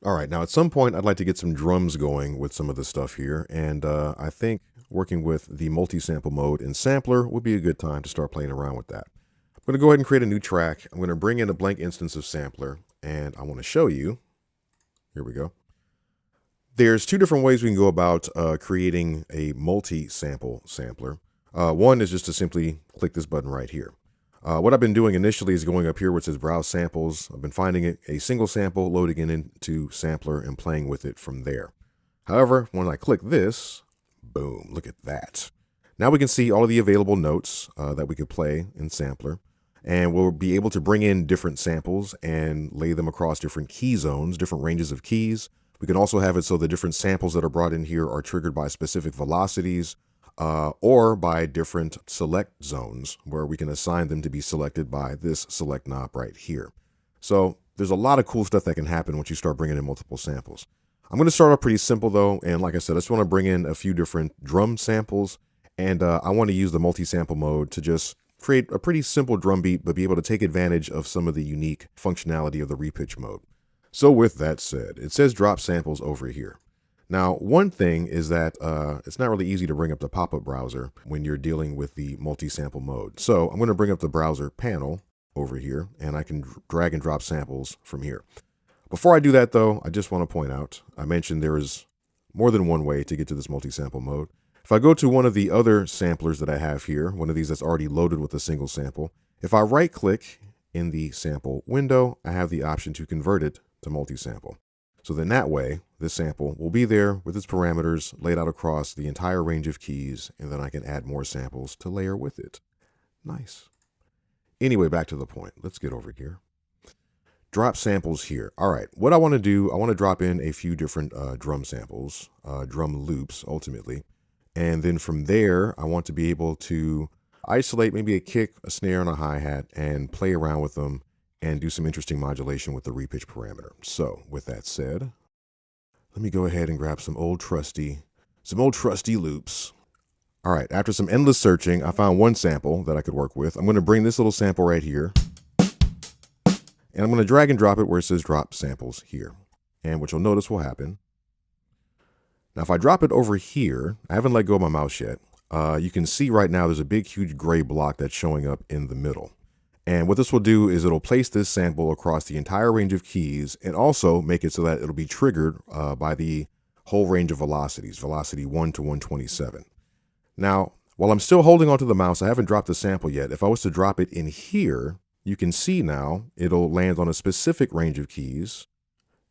All right, now at some point I'd like to get some drums going with some of the stuff here, and I think working with the multi-sample mode in Sampler would be a good time to start playing around with that. I'm going to go ahead and create a new track. I'm going to bring in a blank instance of Sampler, and I want to show you, here we go. There's two different ways we can go about creating a multi-sample sampler. One is just to simply click this button right here. What I've been doing initially is going up here where it says Browse Samples. I've been finding a single sample, loading it into Sampler, and playing with it from there. However, when I click this, boom, look at that. Now we can see all of the available notes that we could play in Sampler, and we'll be able to bring in different samples and lay them across different key zones, different ranges of keys. We can also have it so the different samples that are brought in here are triggered by specific velocities, or by different select zones where we can assign them to be selected by this select knob right here. So there's a lot of cool stuff that can happen once you start bringing in multiple samples. I'm going to start off pretty simple though, and like I said, I just want to bring in a few different drum samples, and I want to use the multi-sample mode to just create a pretty simple drum beat, but be able to take advantage of some of the unique functionality of the repitch mode. So with that said, it says drop samples over here. Now, one thing is that it's not really easy to bring up the pop-up browser when you're dealing with the multi-sample mode. So I'm going to bring up the browser panel over here, and I can drag and drop samples from here. Before I do that, though, I just want to point out, I mentioned there is more than one way to get to this multi-sample mode. If I go to one of the other samplers that I have here, one of these that's already loaded with a single sample, if I right-click in the sample window, I have the option to convert it to multi-sample. So then that way, this sample will be there with its parameters laid out across the entire range of keys, and then I can add more samples to layer with it. Nice. Anyway, back to the point. Let's get over here. Drop samples here. All right, what I want to do, I want to drop in a few different drum samples, drum loops ultimately. And then from there, I want to be able to isolate maybe a kick, a snare, and a hi-hat and play around with them and do some interesting modulation with the repitch parameter. So with that said, let me go ahead and grab some old trusty loops. All right, after some endless searching, I found one sample that I could work with. I'm going to bring this little sample right here, and I'm going to drag and drop it where it says drop samples here. And what you'll notice will happen. Now, if I drop it over here, I haven't let go of my mouse yet. You can see right now there's a big, huge gray block that's showing up in the middle. And what this will do is it'll place this sample across the entire range of keys and also make it so that it'll be triggered by the whole range of velocities, velocity 1 to 127. Now, while I'm still holding onto the mouse, I haven't dropped the sample yet. If I was to drop it in here, you can see now it'll land on a specific range of keys,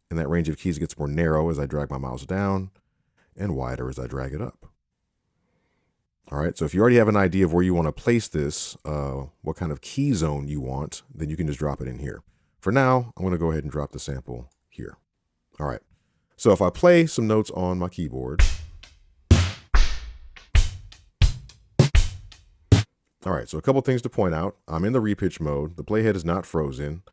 and that range of keys gets more narrow as I drag my mouse down and wider as I drag it up. All right, so if you already have an idea of where you want to place this, what kind of key zone you want, then you can just drop it in here. For now, I'm going to go ahead and drop the sample here. All right, so if I play some notes on my keyboard. All right, so a couple things to point out. I'm in the repitch mode. The playhead is not frozen.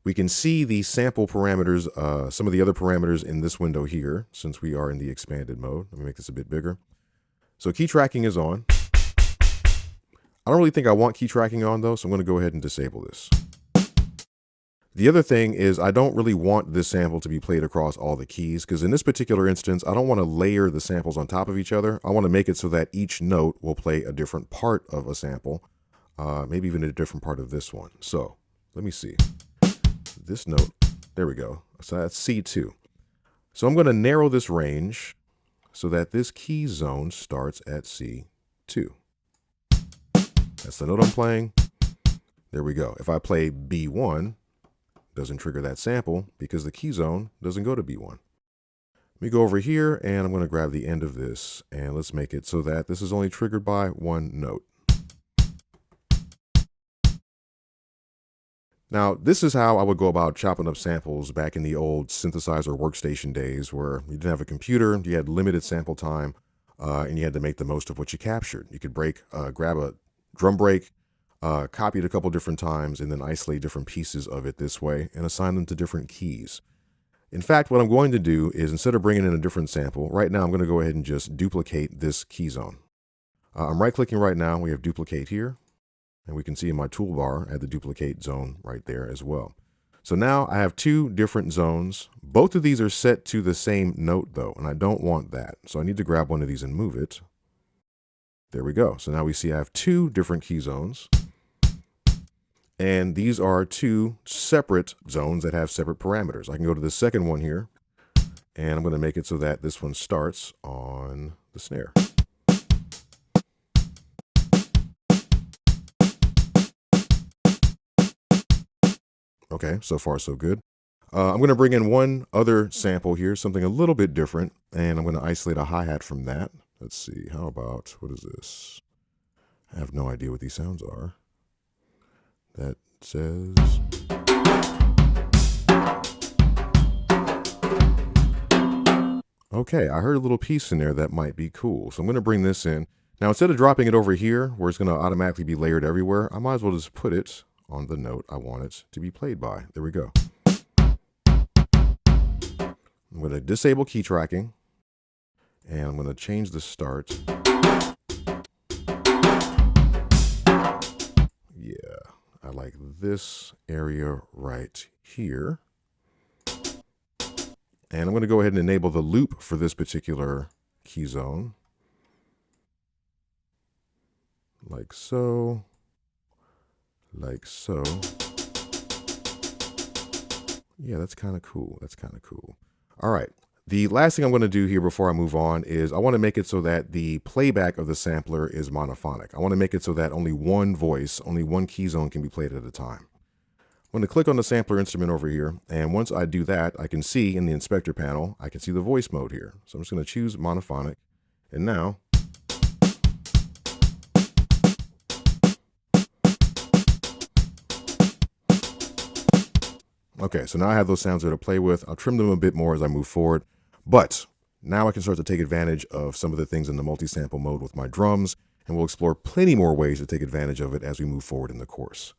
We can see the sample parameters, some of the other parameters in this window here, since we are in the expanded mode. Let me make this a bit bigger. So key tracking is on. I don't really think I want key tracking on though, so I'm going to go ahead and disable this. The other thing is I don't really want this sample to be played across all the keys, because in this particular instance, I don't want to layer the samples on top of each other. I want to make it so that each note will play a different part of a sample, maybe even a different part of this one. So let me see. This note, there we go. So that's C2. So I'm going to narrow this range so that this key zone starts at C2. That's the note I'm playing. There we go. If I play B1, doesn't trigger that sample because the key zone doesn't go to B1. Let me go over here and I'm going to grab the end of this and let's make it so that this is only triggered by one note. Now, this is how I would go about chopping up samples back in the old synthesizer workstation days where you didn't have a computer, you had limited sample time, and you had to make the most of what you captured. You could grab a drum break, copy it a couple different times, and then isolate different pieces of it this way and assign them to different keys. In fact, what I'm going to do is instead of bringing in a different sample, right now I'm going to go ahead and just duplicate this key zone. I'm right-clicking right now. We have duplicate here. And we can see in my toolbar I have the duplicate zone right there as well. So now I have two different zones, Both of these are set to the same note though, and I don't want that. So I need to grab one of these and move it. There we go. So now we see I have two different key zones. And these are two separate zones that have separate parameters. I can go to the second one here, and I'm going to make it so that this one starts on the snare. Okay, so far so good. I'm going to bring in one other sample here, something a little bit different, and I'm going to isolate a hi-hat from that. Let's see, how about, what is this? I have no idea what these sounds are. That says... Okay, I heard a little piece in there that might be cool. So I'm going to bring this in. Now, instead of dropping it over here, where it's going to automatically be layered everywhere, I might as well just put it on the note I want it to be played by. There we go. I'm going to disable key tracking, and I'm going to change the start. Yeah, I like this area right here. And I'm going to go ahead and enable the loop for this particular key zone. Like so. Like so. Yeah, that's kind of cool. That's kind of cool. All right. The last thing I'm going to do here before I move on is I want to make it so that the playback of the sampler is monophonic. I want to make it so that only one voice, only one key zone can be played at a time. I'm going to click on the sampler instrument over here, and once I do that, I can see in the inspector panel, I can see the voice mode here. So I'm just going to choose monophonic, and now okay, so now I have those sounds there to play with. I'll trim them a bit more as I move forward, but now I can start to take advantage of some of the things in the multi-sample mode with my drums, and we'll explore plenty more ways to take advantage of it as we move forward in the course.